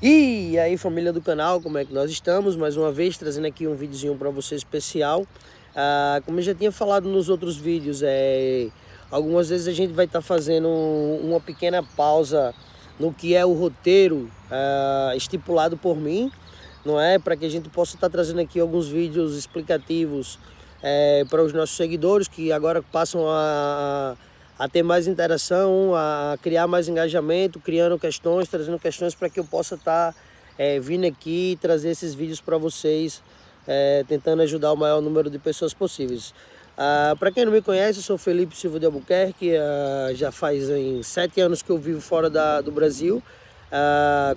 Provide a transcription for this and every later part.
E aí, família do canal, como é que nós estamos? Mais uma vez trazendo aqui um videozinho para você especial. Como eu já tinha falado nos outros vídeos, algumas vezes a gente vai estar fazendo uma pequena pausa no que é o roteiro estipulado por mim, não é? Para que a gente possa estar trazendo aqui alguns vídeos explicativos para os nossos seguidores que agora passam a ter mais interação, a criar mais engajamento, criando questões, trazendo questões para que eu possa estar vindo aqui e trazer esses vídeos para vocês, tentando ajudar o maior número de pessoas possíveis. Para quem não me conhece, eu sou Felipe Silva de Albuquerque, já faz 7 anos que eu vivo fora do Brasil,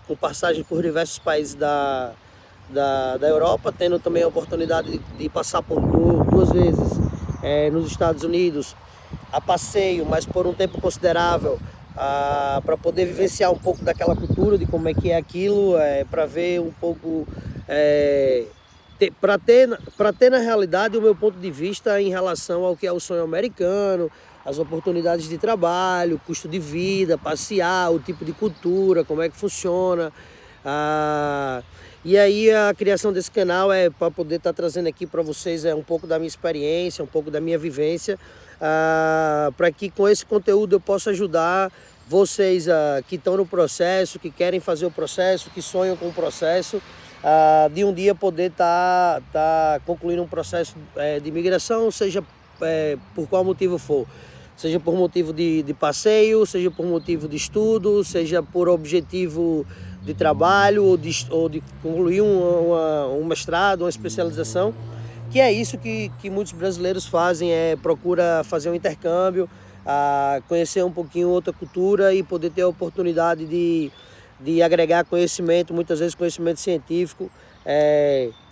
com passagem por diversos países da Europa, tendo também a oportunidade de passar por duas vezes nos Estados Unidos, a passeio, mas por um tempo considerável, para poder vivenciar um pouco daquela cultura, de como é que é aquilo, para ver um pouco, para ter na realidade o meu ponto de vista em relação ao que é o sonho americano, as oportunidades de trabalho, custo de vida, passear, o tipo de cultura, como é que funciona. E aí a criação desse canal é para poder estar trazendo aqui para vocês um pouco da minha experiência, um pouco da minha vivência, para que com esse conteúdo eu possa ajudar vocês que estão no processo, que querem fazer o processo, que sonham com o processo, de um dia poder estar concluindo um processo de imigração, seja por qual motivo for. Seja por motivo de passeio, seja por motivo de estudo, seja por objetivo de trabalho ou de concluir um mestrado, uma especialização, que é isso que muitos brasileiros fazem, procura fazer um intercâmbio, conhecer um pouquinho outra cultura e poder ter a oportunidade de agregar conhecimento, muitas vezes conhecimento científico.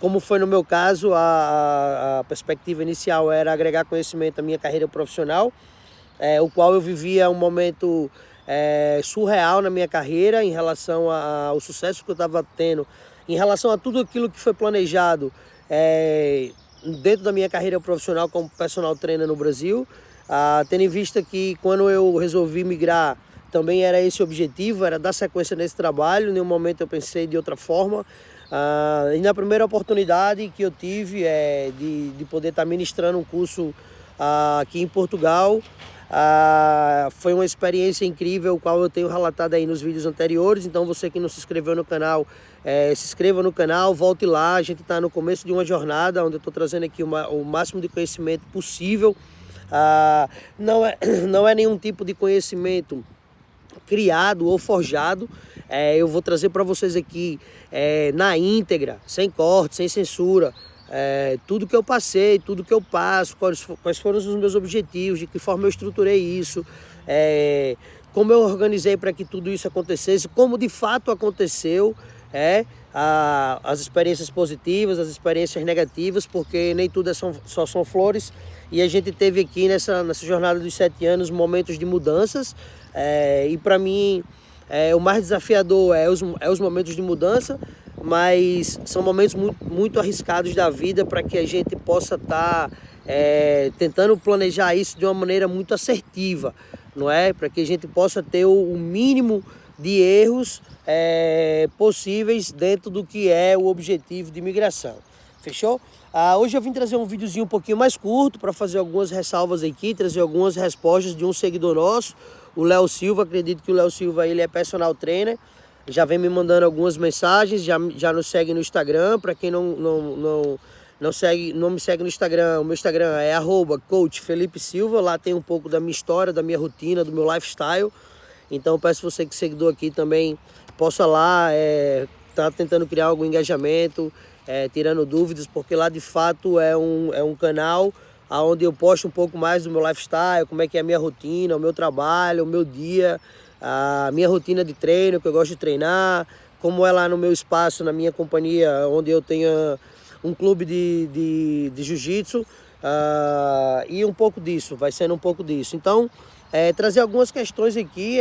Como foi no meu caso, a perspectiva inicial era agregar conhecimento à minha carreira profissional, o qual eu vivia um momento surreal na minha carreira em relação ao sucesso que eu estava tendo, em relação a tudo aquilo que foi planejado dentro da minha carreira profissional como personal trainer no Brasil, tendo em vista que quando eu resolvi migrar também era esse o objetivo, era dar sequência nesse trabalho. Em nenhum momento eu pensei de outra forma. E na primeira oportunidade que eu tive de poder estar ministrando um curso aqui em Portugal, foi uma experiência incrível, o qual eu tenho relatado aí nos vídeos anteriores. Então você que não se inscreveu no canal, se inscreva no canal, volte lá. A gente está no começo de uma jornada onde eu estou trazendo aqui o máximo de conhecimento possível. Não é nenhum tipo de conhecimento criado ou forjado. Eu vou trazer para vocês aqui na íntegra, sem corte, sem censura, tudo que eu passei, tudo que eu passo, quais foram os meus objetivos, de que forma eu estruturei isso, como eu organizei para que tudo isso acontecesse, como de fato aconteceu, as experiências positivas, as experiências negativas, porque nem tudo só são flores. E a gente teve aqui nessa jornada dos 7 anos momentos de mudanças, e para mim o mais desafiador é os momentos de mudança, mas são momentos muito arriscados da vida para que a gente possa estar tentando planejar isso de uma maneira muito assertiva, não é? Para que a gente possa ter o mínimo de erros possíveis dentro do que é o objetivo de imigração. Fechou? Hoje eu vim trazer um videozinho um pouquinho mais curto para fazer algumas ressalvas aqui, trazer algumas respostas de um seguidor nosso, o Léo Silva. Acredito que o Léo Silva ele é personal trainer, já vem me mandando algumas mensagens, já nos segue no Instagram. Para quem não me segue no Instagram, o meu Instagram é @coachfelipesilva. Lá tem um pouco da minha história, da minha rotina, do meu lifestyle. Então peço você que seguidor aqui também possa lá tá tentando criar algum engajamento, tirando dúvidas, porque lá de fato é um canal onde eu posto um pouco mais do meu lifestyle, como é que é a minha rotina, o meu trabalho, o meu dia, a minha rotina de treino, que eu gosto de treinar, como é lá no meu espaço, na minha companhia, onde eu tenho um clube de jiu-jitsu, e um pouco disso, vai sendo um pouco disso. Então, trazer algumas questões aqui,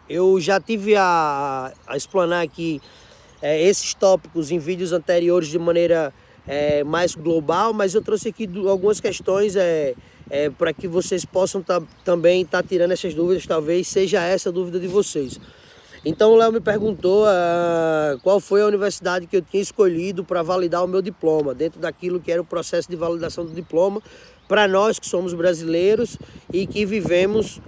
eu já tive a explanar aqui esses tópicos em vídeos anteriores de maneira mais global, mas eu trouxe aqui algumas questões para que vocês possam também estar tirando essas dúvidas. Talvez seja essa a dúvida de vocês. Então o Léo me perguntou qual foi a universidade que eu tinha escolhido para validar o meu diploma, dentro daquilo que era o processo de validação do diploma, para nós que somos brasileiros e que vivemos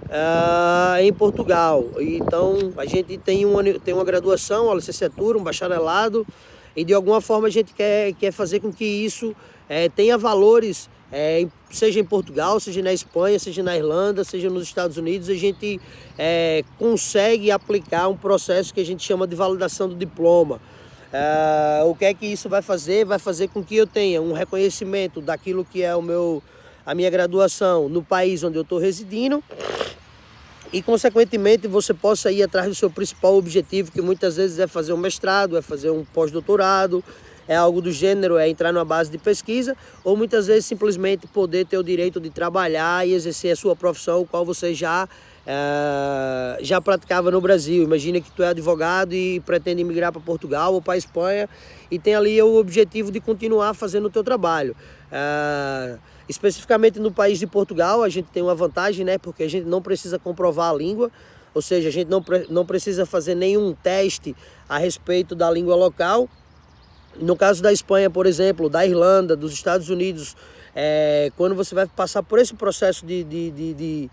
em Portugal. Então a gente tem uma graduação, uma licenciatura, um bacharelado, e de alguma forma a gente quer fazer com que isso tenha valores, seja em Portugal, seja na Espanha, seja na Irlanda, seja nos Estados Unidos. A gente consegue aplicar um processo que a gente chama de validação do diploma. O que é que isso vai fazer? Vai fazer com que eu tenha um reconhecimento daquilo que é a minha graduação no país onde eu estou residindo, e consequentemente você possa ir atrás do seu principal objetivo, que muitas vezes é fazer um mestrado, é fazer um pós-doutorado, é algo do gênero, é entrar numa base de pesquisa, ou muitas vezes simplesmente poder ter o direito de trabalhar e exercer a sua profissão, o qual você já praticava no Brasil. Imagina que tu é advogado e pretende migrar para Portugal ou para a Espanha e tem ali o objetivo de continuar fazendo o teu trabalho. Especificamente no país de Portugal, a gente tem uma vantagem, né? Porque a gente não precisa comprovar a língua, ou seja, a gente não precisa fazer nenhum teste a respeito da língua local. No caso da Espanha, por exemplo, da Irlanda, dos Estados Unidos, quando você vai passar por esse processo de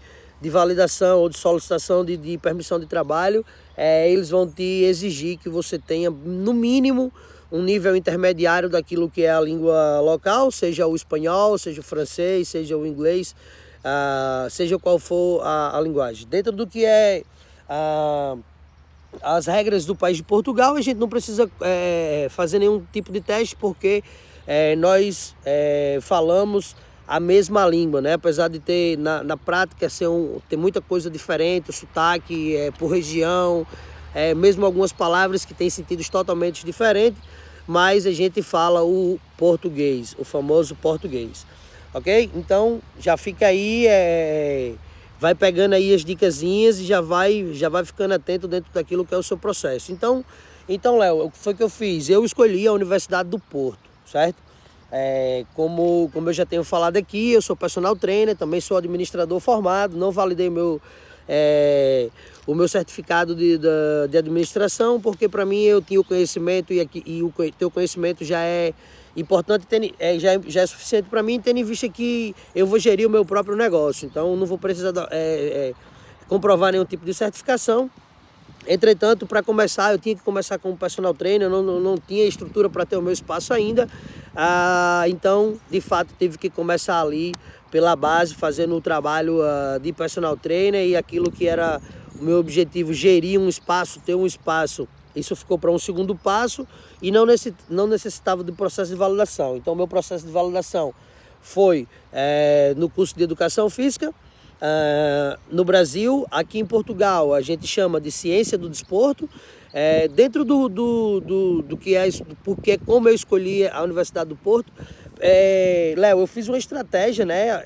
validação ou de solicitação de permissão de trabalho, eles vão te exigir que você tenha, no mínimo, um nível intermediário daquilo que é a língua local, seja o espanhol, seja o francês, seja o inglês, seja qual for a linguagem. Dentro do que as regras do país de Portugal, a gente não precisa fazer nenhum tipo de teste, porque nós falamos a mesma língua, né? Apesar de ter na prática ter muita coisa diferente, o sotaque por região, mesmo algumas palavras que têm sentidos totalmente diferentes, mas a gente fala o português, o famoso português, ok? Então já fica aí, vai pegando aí as dicasinhas e já vai ficando atento dentro daquilo que é o seu processo. Então Léo, o que foi que eu fiz? Eu escolhi a Universidade do Porto, certo? Como eu já tenho falado aqui, eu sou personal trainer, também sou administrador formado, não validei o meu certificado de administração, porque para mim eu tinha o conhecimento e o teu conhecimento já é importante, já é suficiente para mim, tendo em vista que eu vou gerir o meu próprio negócio, então não vou precisar comprovar nenhum tipo de certificação. Entretanto, para começar, eu tinha que começar como personal trainer, eu não tinha estrutura para ter o meu espaço ainda, então de fato tive que começar ali pela base, fazendo o trabalho de personal trainer, e aquilo que era o meu objetivo, gerir um espaço, ter um espaço, isso ficou para um segundo passo e não necessitava do processo de validação. Então, o meu processo de validação foi no curso de Educação Física, no Brasil. Aqui em Portugal a gente chama de Ciência do Desporto. Dentro do que é isso, porque como eu escolhi a Universidade do Porto, Léo, eu fiz uma estratégia, né?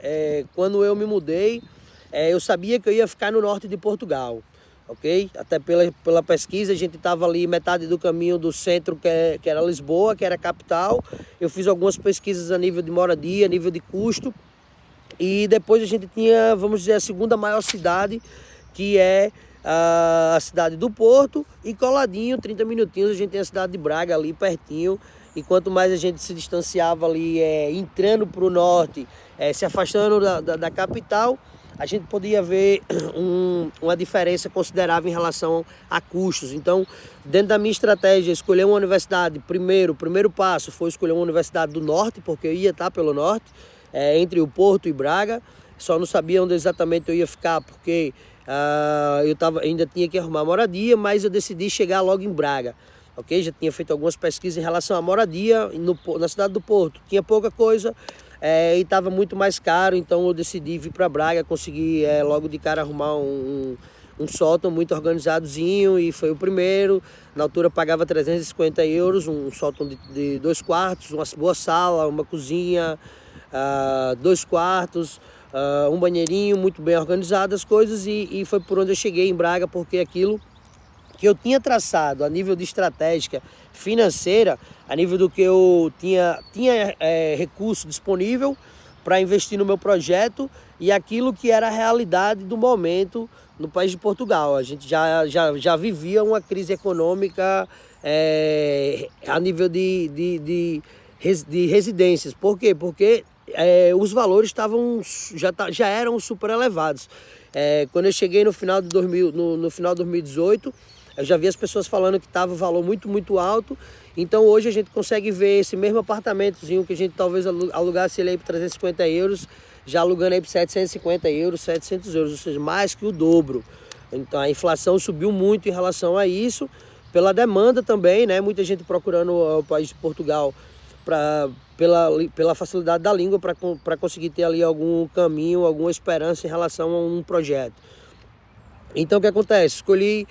Quando eu me mudei, eu sabia que eu ia ficar no norte de Portugal, ok? Até pela pesquisa, a gente estava ali metade do caminho do centro, que era Lisboa, que era a capital. Eu fiz algumas pesquisas a nível de moradia, a nível de custo, e depois a gente tinha, vamos dizer, a segunda maior cidade, que é a cidade do Porto, e coladinho, 30 minutinhos, a gente tem a cidade de Braga ali pertinho. E quanto mais a gente se distanciava ali, entrando para o norte, se afastando da capital, a gente podia ver uma diferença considerável em relação a custos. Então, dentro da minha estratégia, escolher uma universidade, o primeiro passo foi escolher uma universidade do norte, porque eu ia estar pelo norte, entre o Porto e Braga. Só não sabia onde exatamente eu ia ficar, porque ainda tinha que arrumar moradia, mas eu decidi chegar logo em Braga. Ok? Já tinha feito algumas pesquisas em relação à moradia na cidade do Porto. Tinha pouca coisa e estava muito mais caro, então eu decidi vir para Braga, consegui logo de cara arrumar um sótão muito organizadozinho, e foi o primeiro. Na altura pagava 350 euros, um sótão de 2 quartos, uma boa sala, uma cozinha, 2 quartos, um banheirinho, muito bem organizadas as coisas, e foi por onde eu cheguei em Braga, porque aquilo que eu tinha traçado a nível de estratégia financeira, a nível do que eu tinha recurso disponível para investir no meu projeto, e aquilo que era a realidade do momento no país de Portugal. A gente já vivia uma crise econômica a nível de residências. Por quê? Porque os valores já eram super elevados. Quando eu cheguei no final de 2018, eu já vi as pessoas falando que estava o valor muito, muito alto. Então hoje a gente consegue ver esse mesmo apartamentozinho que a gente talvez alugasse ele aí por 350 euros, já alugando aí por 750 euros, 700 euros, ou seja, mais que o dobro. Então a inflação subiu muito em relação a isso, pela demanda também, né? Muita gente procurando o país de Portugal pela facilidade da língua para conseguir ter ali algum caminho, alguma esperança em relação a um projeto. Então o que acontece? Escolhi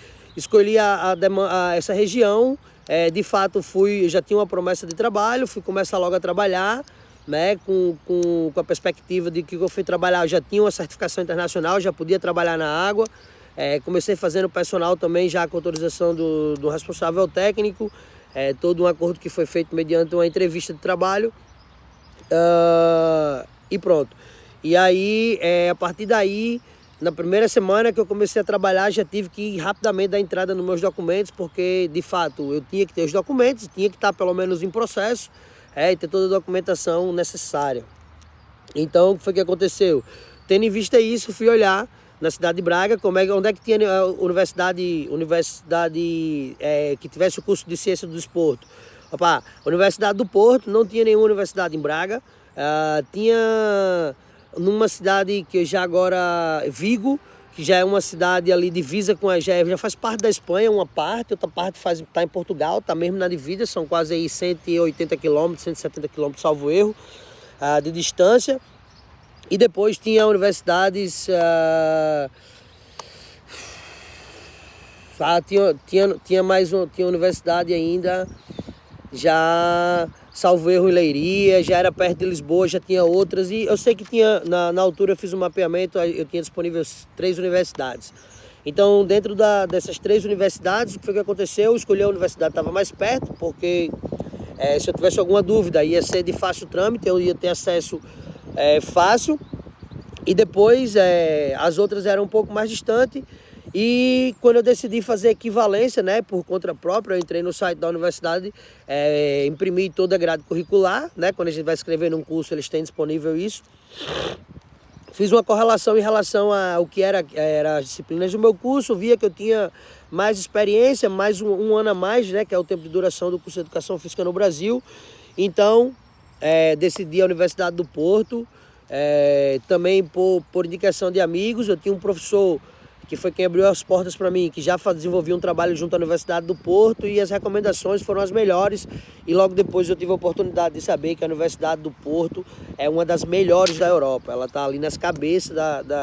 essa região, de fato já tinha uma promessa de trabalho, fui começar logo a trabalhar, né, com a perspectiva de que eu fui trabalhar, eu já tinha uma certificação internacional, já podia trabalhar na água. Comecei fazendo personal também, já com autorização do responsável técnico, todo um acordo que foi feito mediante uma entrevista de trabalho, e pronto. E aí, a partir daí, na primeira semana que eu comecei a trabalhar, já tive que ir rapidamente dar entrada nos meus documentos, porque de fato eu tinha que ter os documentos, tinha que estar pelo menos em processo, e ter toda a documentação necessária. Então, o que foi que aconteceu? Tendo em vista isso, fui olhar na cidade de Braga, onde é que tinha a universidade que tivesse o curso de ciência do desporto. Opa, a Universidade do Porto não tinha nenhuma universidade em Braga, tinha numa cidade que já agora, Vigo, que já é uma cidade ali divisa com já faz parte da Espanha, uma parte, outra parte está em Portugal, está mesmo na divisa, são quase aí 180 km, 170 km, salvo erro, de distância. E depois tinha universidades, tinha universidade ainda, já salvo erro em Leiria, já era perto de Lisboa, já tinha outras. E eu sei que tinha, na altura eu fiz um mapeamento, eu tinha disponível 3 universidades. Então, dentro dessas 3 universidades, o que foi que aconteceu? Eu escolhi a universidade que estava mais perto, porque se eu tivesse alguma dúvida, ia ser de fácil trâmite, eu ia ter acesso fácil. E depois as outras eram um pouco mais distantes. E quando eu decidi fazer equivalência, né, por conta própria, eu entrei no site da universidade, imprimi toda a grade curricular, né, quando a gente vai escrever num curso eles têm disponível isso. Fiz uma correlação em relação ao que era as disciplinas do meu curso, via que eu tinha mais experiência, mais um ano a mais, né, que é o tempo de duração do curso de Educação Física no Brasil. Então, decidi a Universidade do Porto, também por indicação de amigos. Eu tinha um professor que foi quem abriu as portas para mim, que já desenvolvia um trabalho junto à Universidade do Porto, e as recomendações foram as melhores. E logo depois eu tive a oportunidade de saber que a Universidade do Porto é uma das melhores da Europa. Ela está ali nas cabeças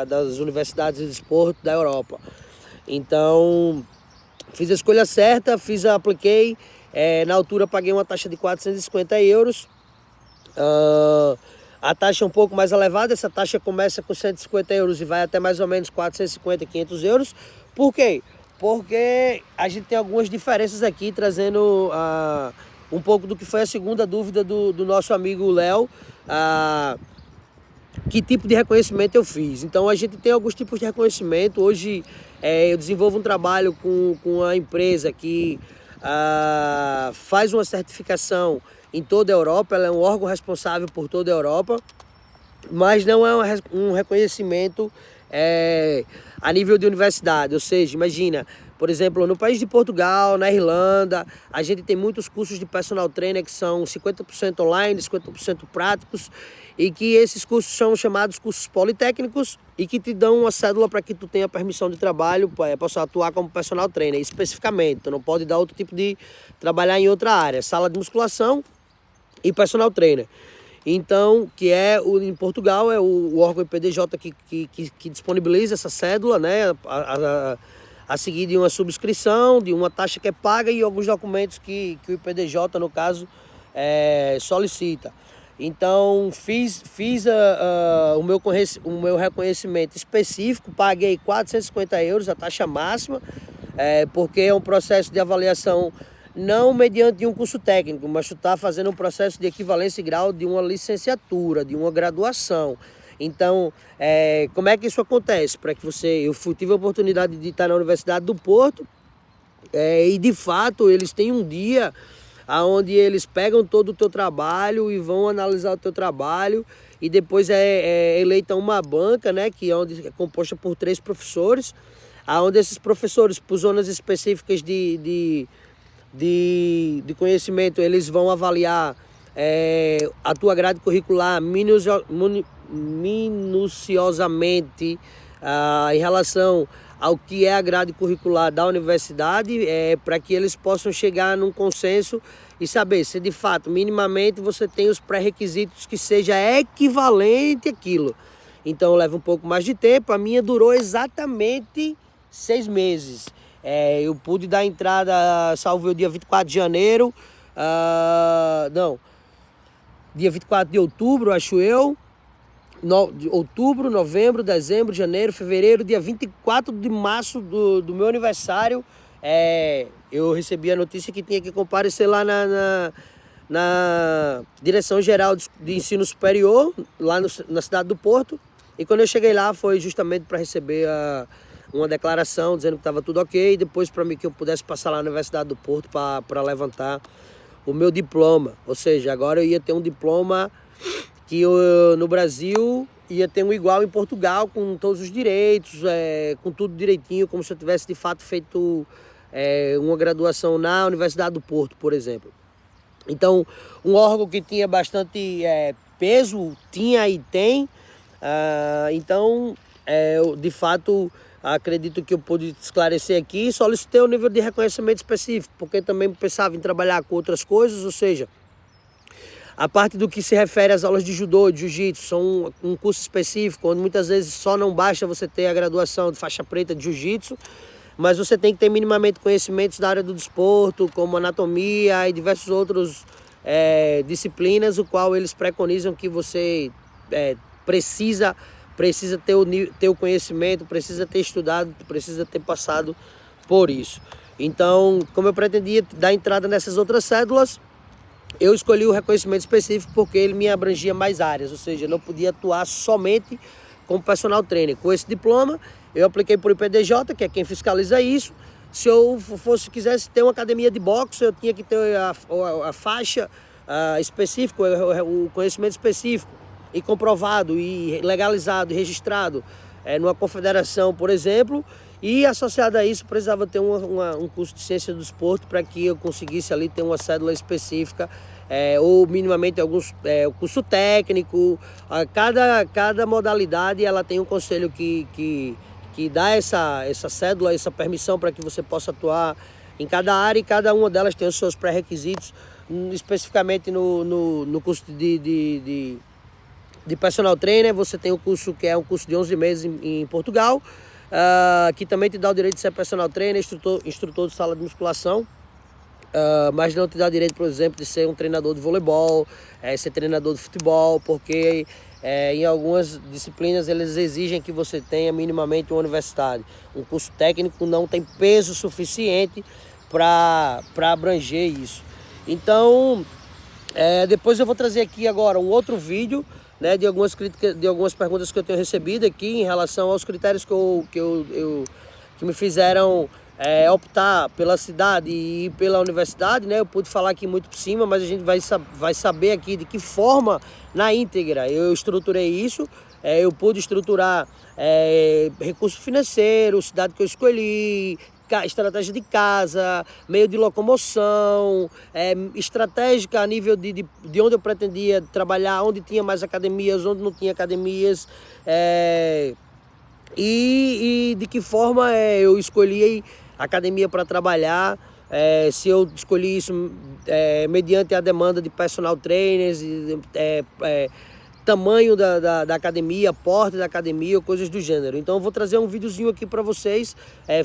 das universidades de desporto da Europa. Então, fiz a escolha certa, apliquei. Na altura paguei uma taxa de 450 euros. A taxa é um pouco mais elevada, essa taxa começa com 150 euros e vai até mais ou menos 450, 500 euros. Por quê? Porque a gente tem algumas diferenças aqui, trazendo um pouco do que foi a segunda dúvida do nosso amigo Léo. Que tipo de reconhecimento eu fiz? Então a gente tem alguns tipos de reconhecimento. Hoje eu desenvolvo um trabalho com a empresa que faz uma certificação em toda a Europa. Ela é um órgão responsável por toda a Europa, mas não é um reconhecimento a nível de universidade. Ou seja, imagina, por exemplo, no país de Portugal, na Irlanda, a gente tem muitos cursos de personal trainer que são 50% online, 50% práticos, e que esses cursos são chamados cursos politécnicos e que te dão uma cédula para que tu tenha permissão de trabalho, possa atuar como personal trainer especificamente. Tu não pode dar outro tipo de trabalhar em outra área, sala de musculação e personal trainer. Então, em Portugal é o órgão IPDJ que disponibiliza essa cédula, né, a seguir de uma subscrição, de uma taxa que é paga e alguns documentos que o IPDJ, no caso, solicita. Então, fiz o meu reconhecimento específico, paguei 450 euros, a taxa máxima, porque é um processo de avaliação não mediante um curso técnico, mas tu está fazendo um processo de equivalência e grau de uma licenciatura, de uma graduação. Então, como é que isso acontece? Para que eu tive a oportunidade de estar na Universidade do Porto, e de fato eles têm um dia onde eles pegam todo o teu trabalho e vão analisar o teu trabalho, e depois é eleita uma banca, né, que é composta por 3 professores, onde esses professores, por zonas específicas de conhecimento, eles vão avaliar a tua grade curricular minuciosamente em relação ao que é a grade curricular da universidade, para que eles possam chegar num consenso e saber se de fato, minimamente, você tem os pré-requisitos que seja equivalente àquilo. Então leva um pouco mais de tempo. A minha durou exatamente 6 meses. Eu pude dar entrada, salvo o dia 24 de janeiro, dia 24 de outubro, acho eu. Outubro, novembro, dezembro, janeiro, fevereiro, dia 24 de março do meu aniversário, eu recebi a notícia que tinha que comparecer lá na Direção Geral de Ensino Superior, lá na cidade do Porto. E quando eu cheguei lá foi justamente para receber uma declaração dizendo que estava tudo ok, e depois para mim que eu pudesse passar lá na Universidade do Porto para levantar o meu diploma. Ou seja, agora eu ia ter um diploma que no Brasil ia ter um igual em Portugal, com todos os direitos, com tudo direitinho, como se eu tivesse de fato feito uma graduação na Universidade do Porto, por exemplo. Então, um órgão que tinha bastante peso, tinha e tem. Então, eu, de fato, acredito que eu pude esclarecer aqui. Solicitei um nível de reconhecimento específico, porque também pensava em trabalhar com outras coisas, ou seja, a parte do que se refere às aulas de judô, de jiu-jitsu, são um curso específico, onde muitas vezes só não basta você ter a graduação de faixa preta de jiu-jitsu, mas você tem que ter minimamente conhecimentos da área do desporto, como anatomia e diversos outros disciplinas, o qual eles preconizam que você precisa ter o conhecimento, precisa ter estudado, precisa ter passado por isso. Então, como eu pretendia dar entrada nessas outras cédulas, eu escolhi o reconhecimento específico porque ele me abrangia mais áreas, ou seja, eu não podia atuar somente como personal trainer. Com esse diploma, eu apliquei por IPDJ, que é quem fiscaliza isso. Se eu quisesse ter uma academia de boxe, eu tinha que ter a faixa específica, o conhecimento específico, e comprovado, e legalizado, e registrado numa confederação, por exemplo. E associado a isso, precisava ter um curso de ciência do desporto para que eu conseguisse ali ter uma cédula específica, ou minimamente o curso técnico. Cada modalidade ela tem um conselho que dá essa cédula, essa permissão para que você possa atuar em cada área, e cada uma delas tem os seus pré-requisitos. Especificamente no curso de personal trainer, você tem o curso que é um curso de 11 meses em Portugal, que também te dá o direito de ser personal trainer, instrutor de sala de musculação, mas não te dá o direito, por exemplo, de ser um treinador de voleibol, ser treinador de futebol, porque em algumas disciplinas eles exigem que você tenha minimamente uma universidade. Um curso técnico não tem peso suficiente para abranger isso. Então, depois eu vou trazer aqui agora um outro vídeo, né, de algumas críticas, de algumas perguntas que eu tenho recebido aqui em relação aos critérios que me fizeram optar pela cidade e pela universidade, né? Eu pude falar aqui muito por cima, mas a gente vai saber aqui de que forma, na íntegra, eu estruturei isso. Eu pude estruturar recurso financeiro, cidade que eu escolhi, estratégia de casa, meio de locomoção, estratégica a nível de onde eu pretendia trabalhar, onde tinha mais academias, onde não tinha academias, e de que forma eu escolhi a academia para trabalhar, se eu escolhi isso mediante a demanda de personal trainers, tamanho da academia, porte da academia, coisas do gênero. Então eu vou trazer um videozinho aqui para vocês,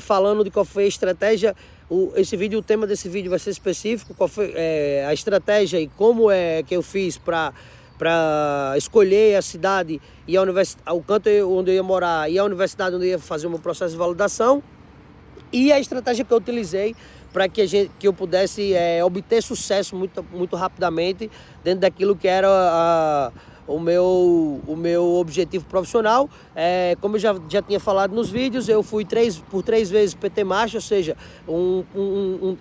falando de qual foi a estratégia. O tema desse vídeo vai ser específico, qual foi a estratégia e como que eu fiz para escolher a cidade e a universidade, o canto onde eu ia morar e a universidade onde eu ia fazer o meu processo de validação, e a estratégia que eu utilizei para que eu pudesse obter sucesso muito rapidamente dentro daquilo que era o meu objetivo profissional. Como eu já tinha falado nos vídeos, eu fui por três vezes PT Master, ou seja,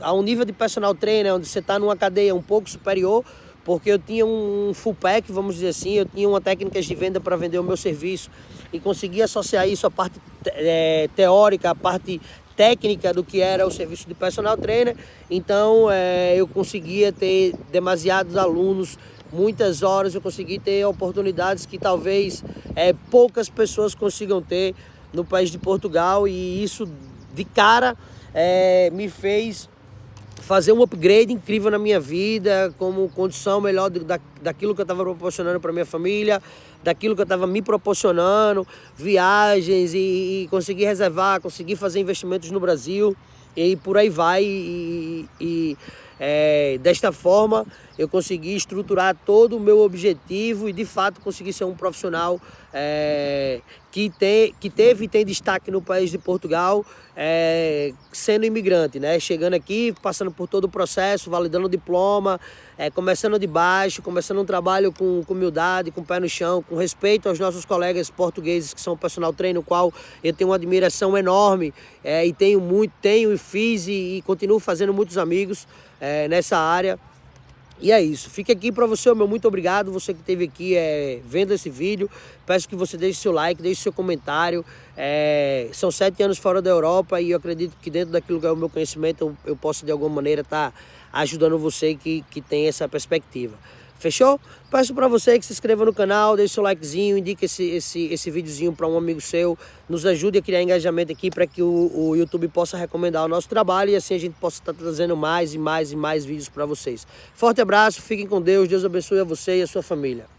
a um nível de personal trainer, onde você está numa cadeia um pouco superior, porque eu tinha um full pack, vamos dizer assim, eu tinha uma técnica de venda para vender o meu serviço e consegui associar isso à parte teórica, à parte técnica do que era o serviço de personal trainer. Então eu conseguia ter demasiados alunos, muitas horas, eu consegui ter oportunidades que talvez poucas pessoas consigam ter no país de Portugal, e isso de cara me fez fazer um upgrade incrível na minha vida, como condição melhor daquilo que eu estava proporcionando para minha família, daquilo que eu estava me proporcionando, viagens e conseguir reservar, conseguir fazer investimentos no Brasil e por aí vai. Desta forma eu consegui estruturar todo o meu objetivo e de fato consegui ser um profissional que teve e tem destaque no país de Portugal, sendo imigrante, né? Chegando aqui, passando por todo o processo, validando o diploma, começando de baixo, começando um trabalho com humildade, com o pé no chão, com respeito aos nossos colegas portugueses que são personal trainer, no qual eu tenho uma admiração enorme, e tenho e fiz e continuo fazendo muitos amigos nessa área. E é isso, fica aqui para você o meu muito obrigado, você que esteve aqui vendo esse vídeo. Peço que você deixe seu like, deixe seu comentário. São 7 anos fora da Europa e eu acredito que dentro daquilo que é o meu conhecimento eu posso de alguma maneira estar ajudando você que tem essa perspectiva. Fechou? Peço para você que se inscreva no canal, deixe seu likezinho, indique esse videozinho para um amigo seu, nos ajude a criar engajamento aqui para que o YouTube possa recomendar o nosso trabalho e assim a gente possa estar trazendo mais e mais e mais vídeos para vocês. Forte abraço, fiquem com Deus, Deus abençoe a você e a sua família.